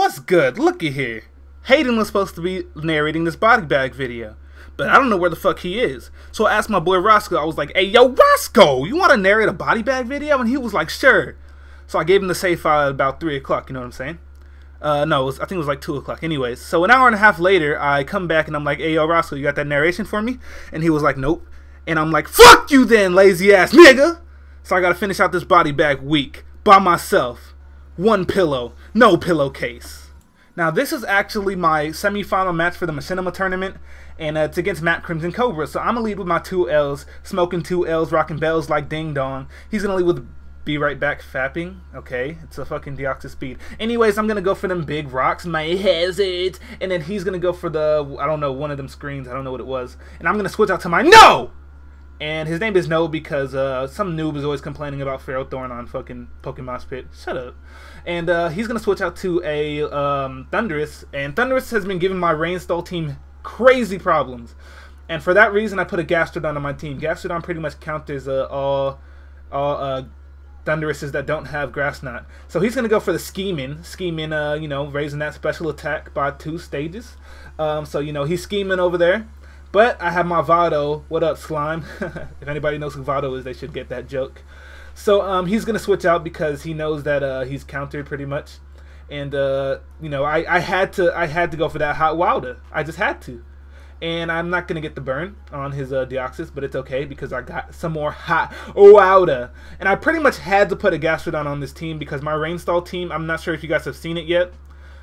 What's good? Looky here. Hayden was supposed to be narrating this body bag video, but I don't know where the fuck he is. So I asked my boy Roscoe, I was like, hey yo Roscoe, you want to narrate a body bag video? And he was like, sure. So I gave him the save file at about 3 o'clock, you know what I'm saying? No, I think it was like 2 o'clock. Anyways, so an hour and a half later, I come back and I'm like, hey yo Roscoe, you got that narration for me? And he was like, nope. And I'm like, fuck you then, lazy ass nigga! So I gotta finish out this body bag week by myself. One pillow, no pillowcase. Now this is actually my semi-final match for the Machinima tournament, and it's against Matt Crimson Cobra. So I'm gonna lead with my 2 L's, smoking 2 L's, rocking bells like ding dong. He's gonna lead with be right back fapping. Okay, it's a fucking Deoxys speed. Anyways, I'm gonna go for them big rocks, my hazards, and then he's gonna go for the, I don't know, one of them screens, I don't know what it was. And I'm gonna switch out to my No! And his name is No because some noob is always complaining about Pharaoh Thorn on fucking Pokemon Pit. Shut up. And he's going to switch out to a Thundurus. And Thundurus has been giving my Rainstorm team crazy problems. And for that reason, I put a Gastrodon on my team. Gastrodon pretty much counters all Thunduruses that don't have Grass Knot. So he's going to go for the Scheming. Scheming, you know, raising that special attack by 2 stages. So, you know, he's scheming over there. But I have my Vado. What up, Slime? If anybody knows who Vado is, they should get that joke. So he's going to switch out because he knows that he's countered pretty much. And, you know, I had to go for that Hot Wilder. I just had to. And I'm not going to get the burn on his Deoxys, but it's okay because I got some more Hot Wilder. And I pretty much had to put a Gastrodon on this team because my Rainstorm team, I'm not sure if you guys have seen it yet,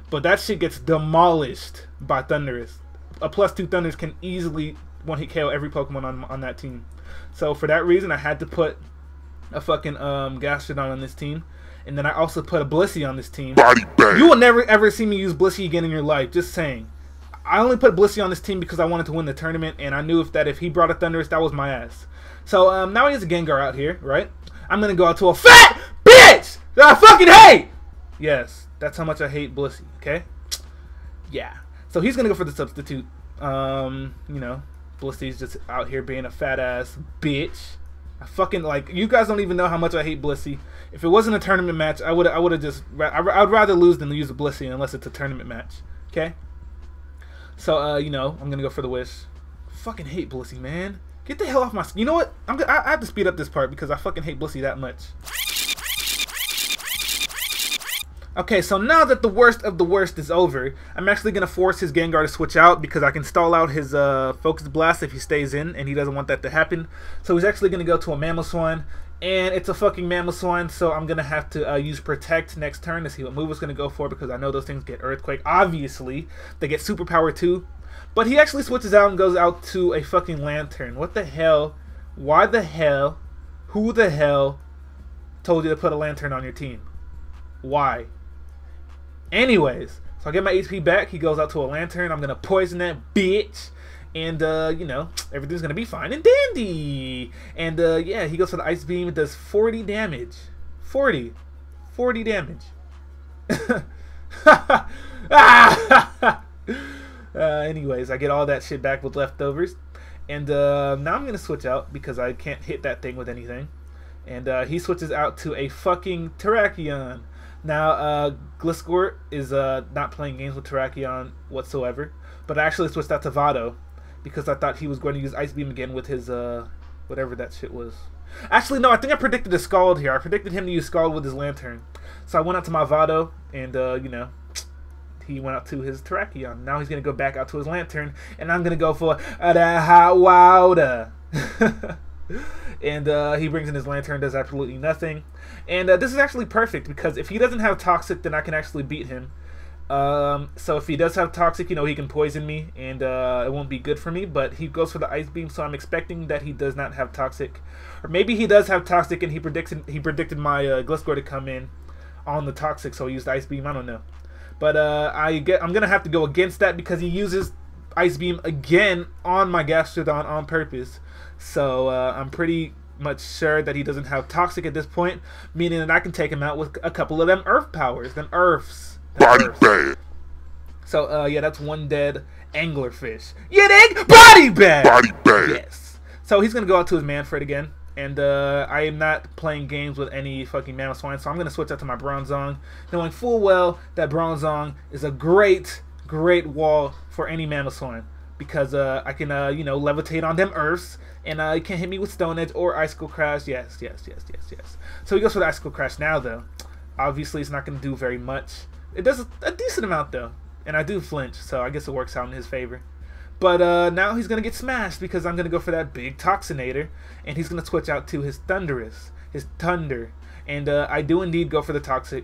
but that shit gets demolished by Thundurus. A +2 Thunders can easily one-hit KO every Pokemon on that team. So for that reason, I had to put a fucking Gastrodon on this team. And then I also put a Blissey on this team. You will never ever see me use Blissey again in your life, just saying. I only put Blissey on this team because I wanted to win the tournament, and I knew if he brought a Thundurus, that was my ass. So now he has a Gengar out here, right? I'm going to go out to a fat bitch that I fucking hate! Yes, that's how much I hate Blissey, okay? Yeah. So he's going to go for the substitute. You know, Blissey's just out here being a fat ass bitch. I fucking, like, you guys don't even know how much I hate Blissey. If it wasn't a tournament match, I would have just, I'd rather lose than use a Blissey unless it's a tournament match. Okay? So, you know, I'm going to go for the Wish. Fucking hate Blissey, man. Get the hell off my, you know what? I have to speed up this part because I fucking hate Blissey that much. Okay, so now that the worst of the worst is over, I'm actually going to force his Gengar to switch out because I can stall out his Focus Blast if he stays in, and he doesn't want that to happen. So he's actually going to go to a Mamoswine, and it's a fucking Mamoswine, so I'm going to have to use Protect next turn to see what move it's going to go for because I know those things get Earthquake. Obviously, they get Superpower too. But he actually switches out and goes out to a fucking Lantern. What the hell? Why the hell? Who the hell told you to put a Lantern on your team? Why? Anyways, so I get my HP back. He goes out to a Lantern. I'm going to poison that bitch. And, you know, everything's going to be fine and dandy. And, yeah, he goes for the Ice Beam. It does 40 damage. 40 damage. Anyways, I get all that shit back with leftovers. And now I'm going to switch out because I can't hit that thing with anything. And he switches out to a fucking Terrakion. Now, Gliscor is not playing games with Terrakion whatsoever, but I actually switched out to Vado because I thought he was going to use Ice Beam again with his, whatever that shit was. Actually, no, I think I predicted a Scald here. I predicted him to use Scald with his Lantern. So I went out to my Vado, and, you know, he went out to his Terrakion. Now he's going to go back out to his Lantern, and I'm going to go for the Hot Wilder. And he brings in his Lantern, does absolutely nothing. And this is actually perfect because if he doesn't have Toxic, then I can actually beat him. So if he does have Toxic, you know, he can poison me, and it won't be good for me. But he goes for the Ice Beam, so I'm expecting that he does not have Toxic. Or maybe he does have Toxic, and he predicted my Gliscor to come in on the Toxic, so he used Ice Beam. I don't know. But I'm going to have to go against that because he uses Ice Beam again on my Gastrodon on purpose. So I'm pretty much sure that he doesn't have Toxic at this point, meaning that I can take him out with a couple of them Earth powers, them Earths. Body bag. So yeah, that's one dead Anglerfish. You dig? Body bag. Body bag. Yes. So he's gonna go out to his Manfred again. And I am not playing games with any fucking Mamoswine, so I'm going to switch out to my Bronzong, knowing full well that Bronzong is a great wall for any Mamoswine. Because I can, you know, levitate on them Earths, and you can hit me with Stone Edge or Icicle Crash. Yes. So he goes for the Icicle Crash now, though. Obviously, it's not going to do very much. It does a decent amount, though. And I do flinch, so I guess it works out in his favor. But now he's going to get smashed because I'm going to go for that big Toxinator. And he's going to switch out to his Thundurus, his Thunder. And I do indeed go for the Toxic.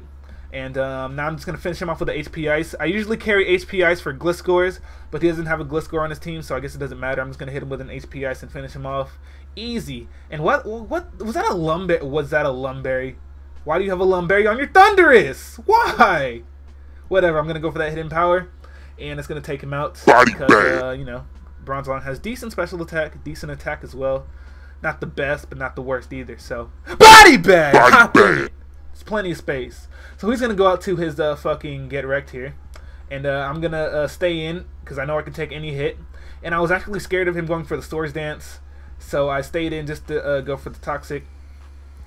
And now I'm just going to finish him off with the HP Ice. I usually carry HP Ice for Gliscors, but he doesn't have a Gliscor on his team, so I guess it doesn't matter. I'm just going to hit him with an HP Ice and finish him off. Easy. And what was that a Lumberry? Was that a Lumberry? Why do you have a Lumberry on your Thundurus? Why? Whatever, I'm going to go for that Hidden Power, and it's going to take him out because, you know, Bronzong has decent special attack, decent attack as well. Not the best, but not the worst either, so... Body Bag! There's plenty of space. So he's going to go out to his fucking Get Wrecked here. And I'm going to stay in because I know I can take any hit. And I was actually scared of him going for the Swords Dance. So I stayed in just to go for the Toxic.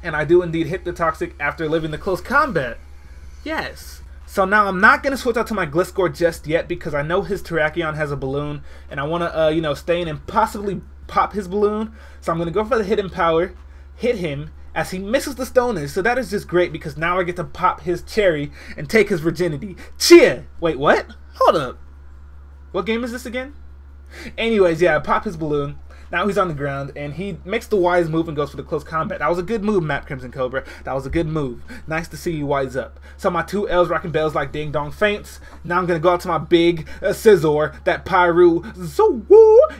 And I do indeed hit the Toxic after living the close combat. Yes. So now I'm not going to switch out to my Gliscor just yet because I know his Terrakion has a balloon. And I want to, you know, stay in and possibly pop his balloon. So I'm going to go for the Hidden Power, hit him, as he misses the Stone Edge. So that is just great because now I get to pop his cherry and take his virginity. Cheer! Wait, what? Hold up. What game is this again? Anyways, yeah, I pop his balloon. Now he's on the ground and he makes the wise move and goes for the close combat. That was a good move, Map Crimson Cobra. That was a good move. Nice to see you wise up. So my two L's rocking bells like ding dong faints. Now I'm going to go out to my big Scizor, that Pyru,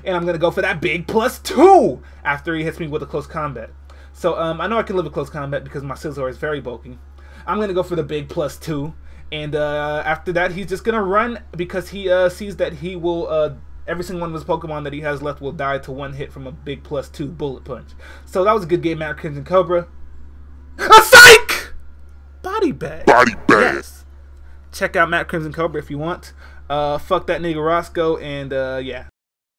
and I'm going to go for that big +2 after he hits me with a close combat. So I know I can live with close combat because my Scizor is very bulky. I'm going to go for the big +2. And after that, he's just going to run because he sees that he will... every single one of his Pokemon that he has left will die to one hit from a big +2 Bullet Punch. So that was a good game, Map Crimson Cobra. A Psych! Body Bag. Yes. Check out Map Crimson Cobra if you want. Fuck that nigga Roscoe. And yeah.